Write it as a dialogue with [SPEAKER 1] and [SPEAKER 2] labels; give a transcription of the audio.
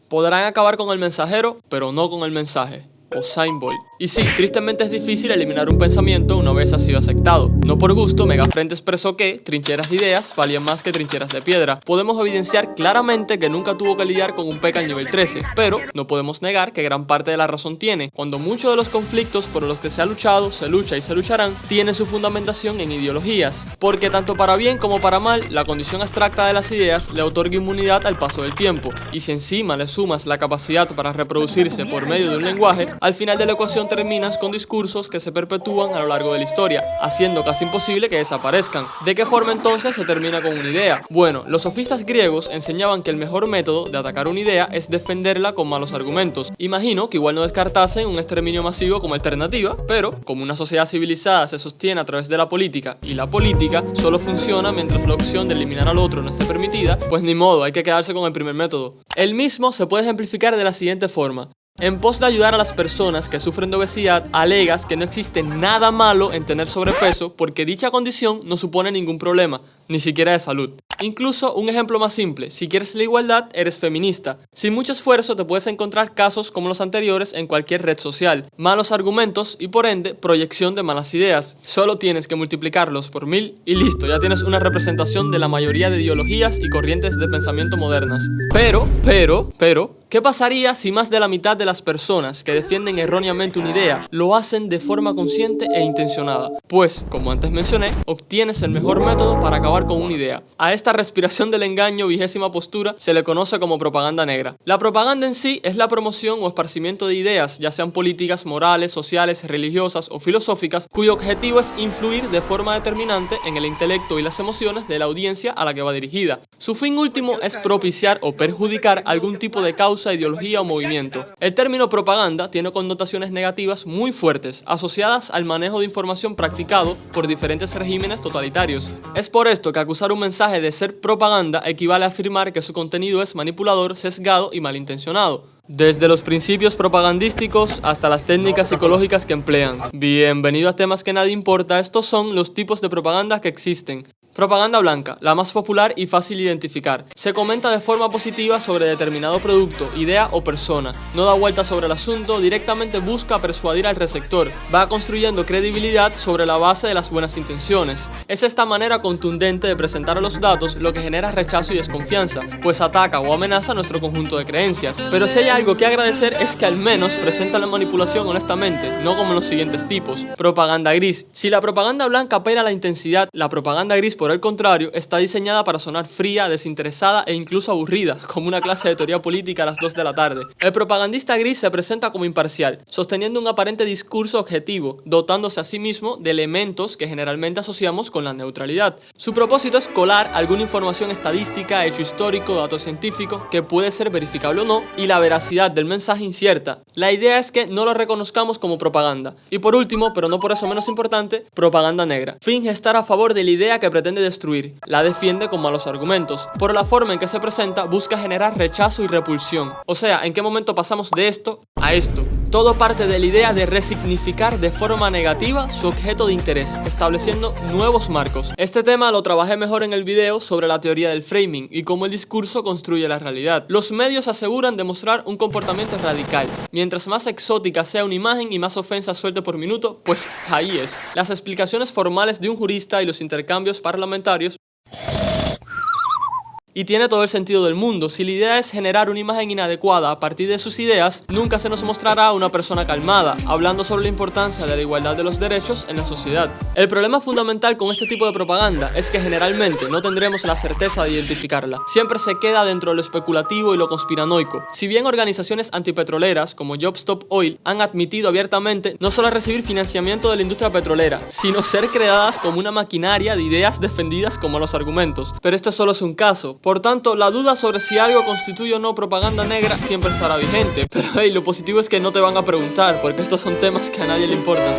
[SPEAKER 1] Podrán acabar con el mensajero, pero no con el mensaje. Usain Bolt. Y sí, tristemente es difícil eliminar un pensamiento una vez ha sido aceptado. No por gusto, Megafrente expresó que trincheras de ideas valían más que trincheras de piedra. Podemos evidenciar claramente que nunca tuvo que lidiar con un PEC al nivel 13, pero no podemos negar que gran parte de la razón tiene, cuando muchos de los conflictos por los que se ha luchado, se lucha y se lucharán, tienen su fundamentación en ideologías. Porque tanto para bien como para mal, la condición abstracta de las ideas le otorga inmunidad al paso del tiempo, y si encima le sumas la capacidad para reproducirse por medio de un lenguaje, al final de la ecuación terminas con discursos que se perpetúan a lo largo de la historia, haciendo casi imposible que desaparezcan. ¿De qué forma entonces se termina con una idea? Bueno, los sofistas griegos enseñaban que el mejor método de atacar una idea es defenderla con malos argumentos. Imagino que igual no descartasen un exterminio masivo como alternativa, pero como una sociedad civilizada se sostiene a través de la política y la política solo funciona mientras la opción de eliminar al otro no esté permitida, pues ni modo, hay que quedarse con el primer método. El mismo se puede ejemplificar de la siguiente forma. En pos de ayudar a las personas que sufren de obesidad, alegas que no existe nada malo en tener sobrepeso porque dicha condición no supone ningún problema, ni siquiera de salud. Incluso un ejemplo más simple, si quieres la igualdad, eres feminista. Sin mucho esfuerzo te puedes encontrar casos como los anteriores en cualquier red social. Malos argumentos y por ende proyección de malas ideas. Solo tienes que multiplicarlos por 1000 y listo, ya tienes una representación de la mayoría de ideologías y corrientes de pensamiento modernas. Pero, ¿qué pasaría si más de la mitad de las personas que defienden erróneamente una idea lo hacen de forma consciente e intencionada? Pues, como antes mencioné, obtienes el mejor método para acabar con una idea. A esta respiración del engaño, vigésima postura, se le conoce como propaganda negra. La propaganda en sí es la promoción o esparcimiento de ideas, ya sean políticas, morales, sociales, religiosas o filosóficas, cuyo objetivo es influir de forma determinante en el intelecto y las emociones de la audiencia a la que va dirigida. Su fin último es propiciar o perjudicar algún tipo de causa, ideología o movimiento. El término propaganda tiene connotaciones negativas muy fuertes, asociadas al manejo de información practicado por diferentes regímenes totalitarios. Es por esto que acusar un mensaje de ser propaganda equivale a afirmar que su contenido es manipulador, sesgado y malintencionado. Desde los principios propagandísticos hasta las técnicas psicológicas que emplean. Bienvenido a temas que nadie importa, estos son los tipos de propaganda que existen. Propaganda blanca, la más popular y fácil de identificar. Se comenta de forma positiva sobre determinado producto, idea o persona. No da vuelta sobre el asunto, directamente busca persuadir al receptor. Va construyendo credibilidad sobre la base de las buenas intenciones. Es esta manera contundente de presentar los datos lo que genera rechazo y desconfianza, pues ataca o amenaza nuestro conjunto de creencias. Pero si hay algo que agradecer es que al menos presenta la manipulación honestamente, no como en los siguientes tipos. Propaganda gris. Si la propaganda blanca apela a la intensidad, la propaganda gris por el contrario, está diseñada para sonar fría, desinteresada e incluso aburrida, como una clase de teoría política a las 2 de la tarde. El propagandista gris se presenta como imparcial, sosteniendo un aparente discurso objetivo, dotándose a sí mismo de elementos que generalmente asociamos con la neutralidad. Su propósito es colar alguna información estadística, hecho histórico, dato científico, que puede ser verificable o no, y la veracidad del mensaje incierta. La idea es que no lo reconozcamos como propaganda. Y por último, pero no por eso menos importante, propaganda negra. Finge estar a favor de la idea que pretende destruir, la defiende con malos argumentos. Por la forma en que se presenta, busca generar rechazo y repulsión. O sea, ¿en qué momento pasamos de esto a esto? Todo parte de la idea de resignificar de forma negativa su objeto de interés, estableciendo nuevos marcos. Este tema lo trabajé mejor en el video sobre la teoría del framing y cómo el discurso construye la realidad. Los medios aseguran demostrar un comportamiento radical. Mientras más exótica sea una imagen y más ofensas suelte por minuto, pues ahí es. Las explicaciones formales de un jurista y los intercambios parlamentarios. Y tiene todo el sentido del mundo. Si la idea es generar una imagen inadecuada a partir de sus ideas, nunca se nos mostrará una persona calmada, hablando sobre la importancia de la igualdad de los derechos en la sociedad. El problema fundamental con este tipo de propaganda es que generalmente no tendremos la certeza de identificarla. Siempre se queda dentro de lo especulativo y lo conspiranoico. Si bien organizaciones antipetroleras como Jobs Stop Oil han admitido abiertamente no solo recibir financiamiento de la industria petrolera, sino ser creadas como una maquinaria de ideas defendidas como los argumentos. Pero esto solo es un caso. Por tanto, la duda sobre si algo constituye o no propaganda negra siempre estará vigente. Pero lo positivo es que no te van a preguntar, porque estos son temas que a nadie le importan.